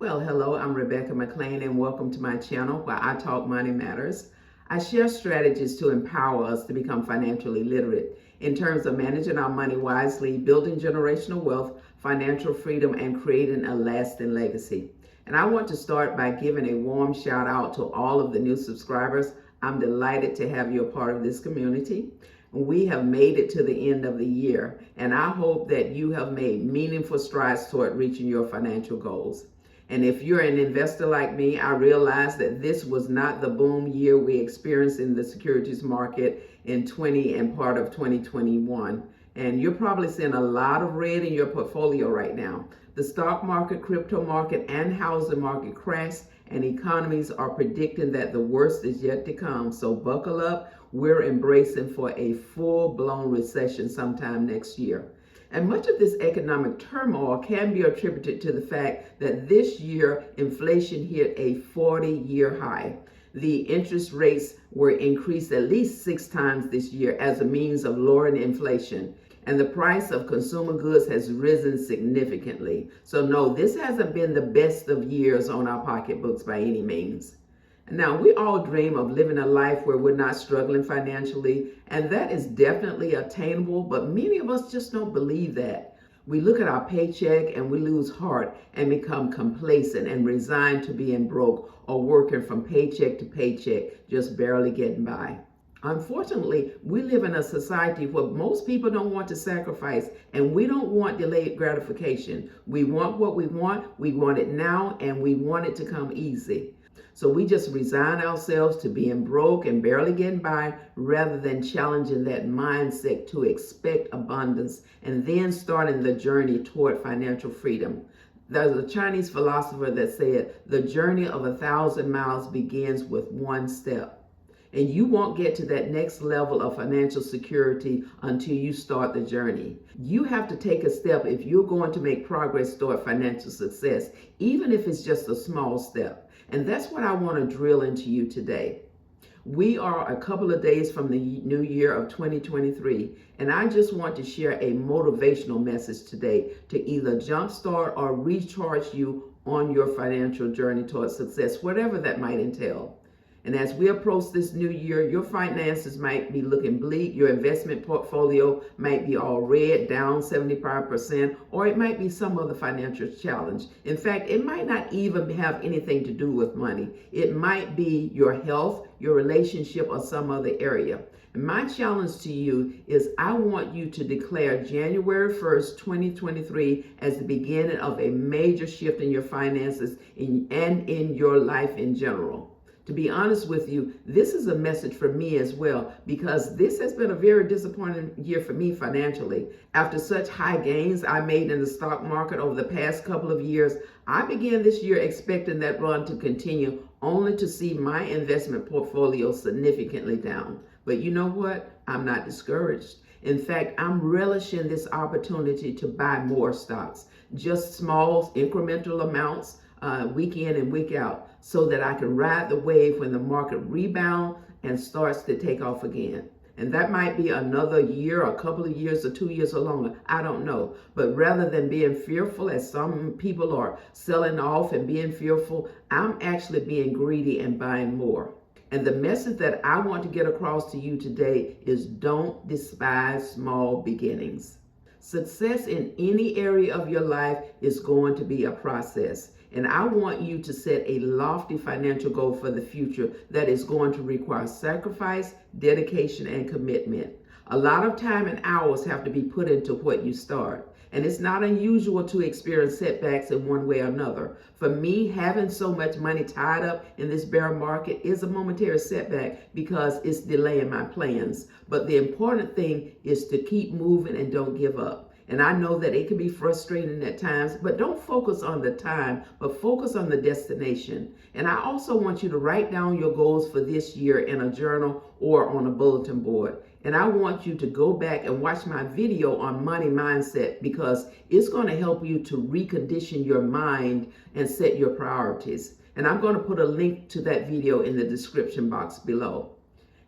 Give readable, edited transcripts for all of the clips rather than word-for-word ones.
Well, hello, I'm Rebecca McLean, and welcome to my channel where I talk money matters. I share strategies to empower us to become financially literate in terms of managing our money wisely, building generational wealth, financial freedom, and creating a lasting legacy. And I want to start by giving a warm shout out to all of the new subscribers. I'm delighted to have you a part of this community. We have made it to the end of the year, and I hope that you have made meaningful strides toward reaching your financial goals. And if you're an investor like me, I realize that this was not the boom year we experienced in the securities market in 20 and part of 2021. And you're probably seeing a lot of red in your portfolio right now. The stock market, crypto market, and housing market crashed, and economies are predicting that the worst is yet to come. So buckle up. We're embracing for a full-blown recession sometime next year. And much of this economic turmoil can be attributed to the fact that this year inflation hit a 40-year high. The interest rates were increased at least 6 times this year as a means of lowering inflation. And the price of consumer goods has risen significantly. So no, this hasn't been the best of years on our pocketbooks by any means. Now, we all dream of living a life where we're not struggling financially, and that is definitely attainable, but many of us just don't believe that. We look at our paycheck and we lose heart and become complacent and resigned to being broke or working from paycheck to paycheck, just barely getting by. Unfortunately, we live in a society where most people don't want to sacrifice, and we don't want delayed gratification. We want what we want it now, and we want it to come easy. So we just resign ourselves to being broke and barely getting by rather than challenging that mindset to expect abundance and then starting the journey toward financial freedom. There's a Chinese philosopher that said, the journey of 1,000 miles begins with one step. And you won't get to that next level of financial security until you start the journey. You have to take a step if you're going to make progress toward financial success, even if it's just a small step. And that's what I want to drill into you today. We are a couple of days from the new year of 2023, and I just want to share a motivational message today to either jumpstart or recharge you on your financial journey towards success, whatever that might entail. And as we approach this new year, your finances might be looking bleak. Your investment portfolio might be all red, down 75%, or it might be some other financial challenge. In fact, it might not even have anything to do with money. It might be your health, your relationship, or some other area. And my challenge to you is I want you to declare January 1st, 2023 as the beginning of a major shift in your finances and in your life in general. To be honest with you, this is a message for me as well, because this has been a very disappointing year for me financially. After such high gains I made in the stock market over the past couple of years, I began this year expecting that run to continue, only to see my investment portfolio significantly down. But you know what? I'm not discouraged. In fact, I'm relishing this opportunity to buy more stocks, just small incremental amounts, week in and week out, so that I can ride the wave when the market rebounds and starts to take off again. And that might be another year, a couple of years, or 2 years or longer. I don't know. But rather than being fearful, as some people are selling off and being fearful, I'm actually being greedy and buying more. And the message that I want to get across to you today is don't despise small beginnings. Success in any area of your life is going to be a process. And I want you to set a lofty financial goal for the future that is going to require sacrifice, dedication, and commitment. A lot of time and hours have to be put into what you start. And it's not unusual to experience setbacks in one way or another. For me, having so much money tied up in this bear market is a momentary setback because it's delaying my plans. But the important thing is to keep moving and don't give up. And I know that it can be frustrating at times, but don't focus on the time, but focus on the destination. And I also want you to write down your goals for this year in a journal or on a bulletin board. And I want you to go back and watch my video on money mindset, because it's going to help you to recondition your mind and set your priorities. And I'm going to put a link to that video in the description box below.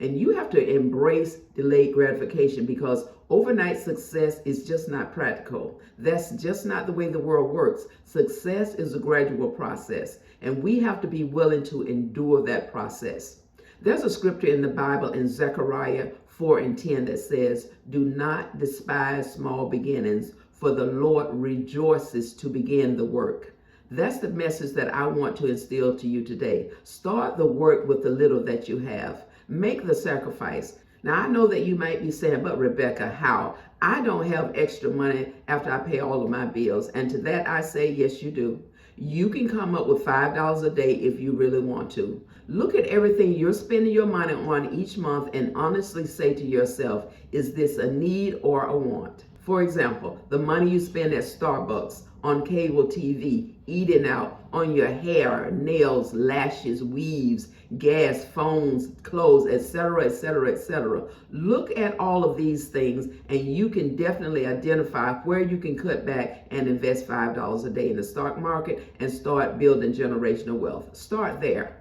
And you have to embrace delayed gratification, because Overnight success is just not practical. That's just not the way the world works. Success is a gradual process, and we have to be willing to endure that process. There's a scripture in the Bible in Zechariah 4:10 that says, "Do not despise small beginnings, for the Lord rejoices to begin the work." That's the message that I want to instill to you today. Start the work with the little that you have. Make the sacrifice. Now, I know that you might be saying, "But Rebecca, how? I don't have extra money after I pay all of my bills." And to that I say, yes, you do. You can come up with $5 a day if you really want to. Look at everything you're spending your money on each month and honestly say to yourself, is this a need or a want? For example, the money you spend at Starbucks, on cable TV, eating out, on your hair, nails, lashes, weaves, gas, phones, clothes, etc., etc., etc. Look at all of these things and you can definitely identify where you can cut back and invest $5 a day in the stock market and start building generational wealth. Start there.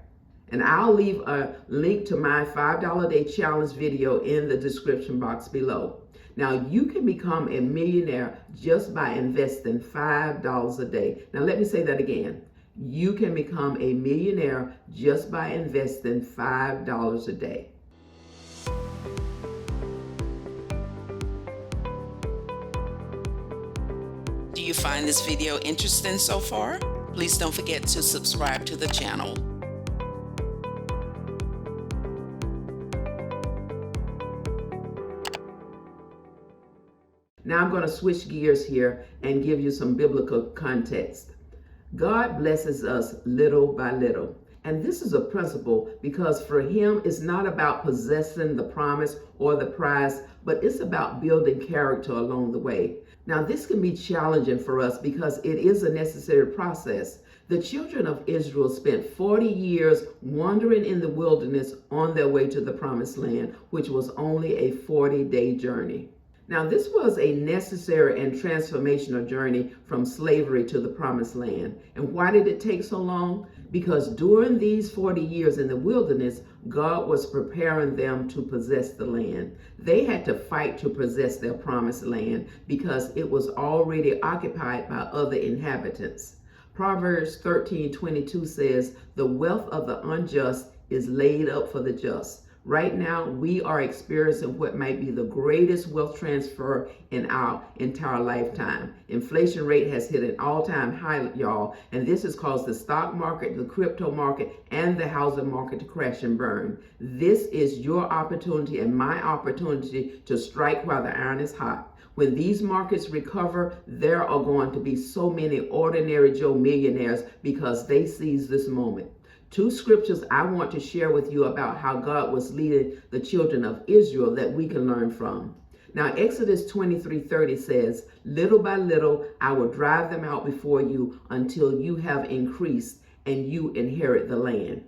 And I'll leave a link to my $5 a day challenge video in the description box below. Now, you can become a millionaire just by investing $5 a day. Now, let me say that again. You can become a millionaire just by investing $5 a day. Do you find this video interesting so far? Please don't forget to subscribe to the channel. Now I'm going to switch gears here and give you some biblical context. God blesses us little by little. And this is a principle because for him, it's not about possessing the promise or the prize, but it's about building character along the way. Now, this can be challenging for us because it is a necessary process. The children of Israel spent 40 years wandering in the wilderness on their way to the promised land, which was only a 40-day journey. Now, this was a necessary and transformational journey from slavery to the promised land. And why did it take so long? Because during these 40 years in the wilderness, God was preparing them to possess the land. They had to fight to possess their promised land because it was already occupied by other inhabitants. Proverbs 13:22 says, "The wealth of the unjust is laid up for the just." Right now, we are experiencing what might be the greatest wealth transfer in our entire lifetime. Inflation rate has hit an all-time high, y'all, and this has caused the stock market, the crypto market, and the housing market to crash and burn. This is your opportunity and my opportunity to strike while the iron is hot. When these markets recover, there are going to be so many ordinary Joe millionaires because they seize this moment. Two scriptures I want to share with you about how God was leading the children of Israel that we can learn from. Now, Exodus 23:30 says, "Little by little, I will drive them out before you until you have increased and you inherit the land."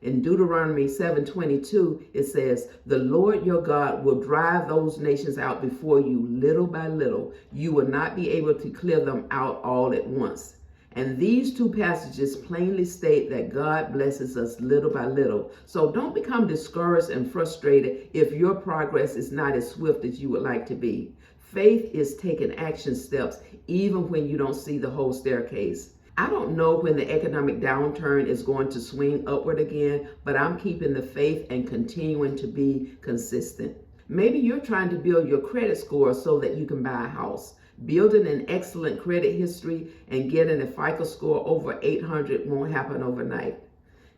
In Deuteronomy 7:22, it says, "The Lord your God will drive those nations out before you little by little. You will not be able to clear them out all at once." And these two passages plainly state that God blesses us little by little. So don't become discouraged and frustrated if your progress is not as swift as you would like to be. Faith is taking action steps even when you don't see the whole staircase. I don't know when the economic downturn is going to swing upward again, but I'm keeping the faith and continuing to be consistent. Maybe you're trying to build your credit score so that you can buy a house. Building an excellent credit history and getting a FICO score over 800 won't happen overnight.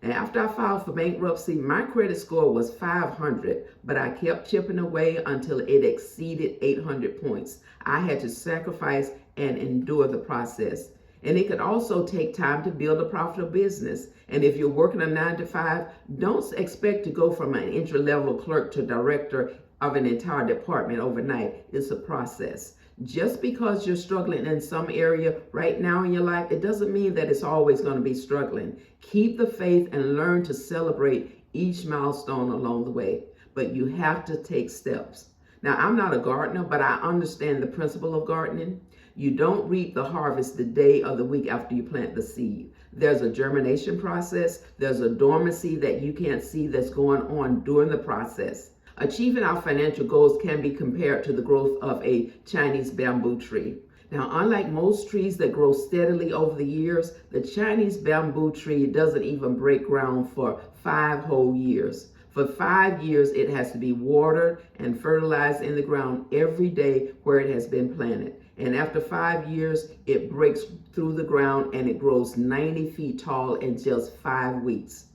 And after I filed for bankruptcy, my credit score was 500, but I kept chipping away until it exceeded 800 points. I had to sacrifice and endure the process. And it could also take time to build a profitable business. And if you're working a 9-to-5, don't expect to go from an entry-level clerk to director of an entire department overnight. It's a process. Just because you're struggling in some area right now in your life, it doesn't mean that it's always going to be struggling. Keep the faith and learn to celebrate each milestone along the way. But you have to take steps. Now, I'm not a gardener, but I understand the principle of gardening. You don't reap the harvest the day or the week after you plant the seed. There's a germination process. There's a dormancy that you can't see that's going on during the process. Achieving our financial goals can be compared to the growth of a Chinese bamboo tree. Now, unlike most trees that grow steadily over the years, the Chinese bamboo tree doesn't even break ground for 5 whole years. For 5 years, it has to be watered and fertilized in the ground every day where it has been planted. And after 5 years, it breaks through the ground and it grows 90 feet tall in just 5 weeks.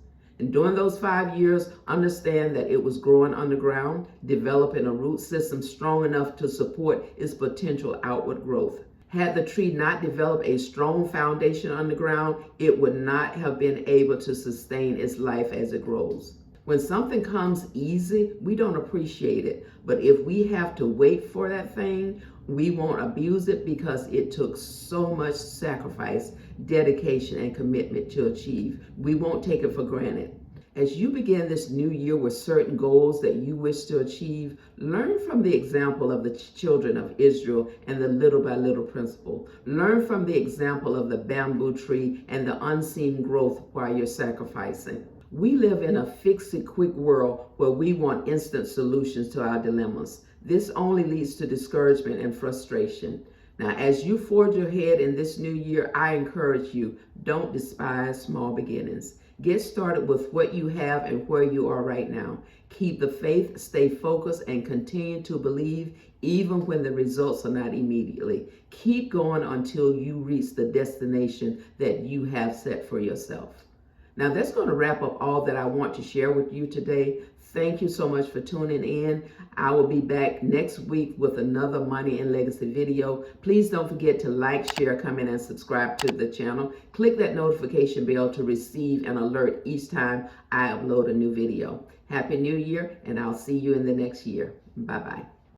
And during those 5 years, understand that it was growing underground, developing a root system strong enough to support its potential outward growth. Had the tree not developed a strong foundation underground, it would not have been able to sustain its life as it grows. When something comes easy, we don't appreciate it. But if we have to wait for that thing, we won't abuse it because it took so much sacrifice, dedication, and commitment to achieve. We won't take it for granted. As you begin this new year with certain goals that you wish to achieve, learn from the example of the children of Israel and the little by little principle. Learn from the example of the bamboo tree and the unseen growth while you're sacrificing. We live in a fix-it quick world where we want instant solutions to our dilemmas. This only leads to discouragement and frustration. Now, as you forge ahead in this new year, I encourage you, don't despise small beginnings. Get started with what you have and where you are right now. Keep the faith, stay focused, and continue to believe even when the results are not immediately. Keep going until you reach the destination that you have set for yourself. Now, that's going to wrap up all that I want to share with you today. Thank you so much for tuning in. I will be back next week with another Money and Legacy video. Please don't forget to like, share, comment, and subscribe to the channel. Click that notification bell to receive an alert each time I upload a new video. Happy New Year, and I'll see you in the next year. Bye-bye.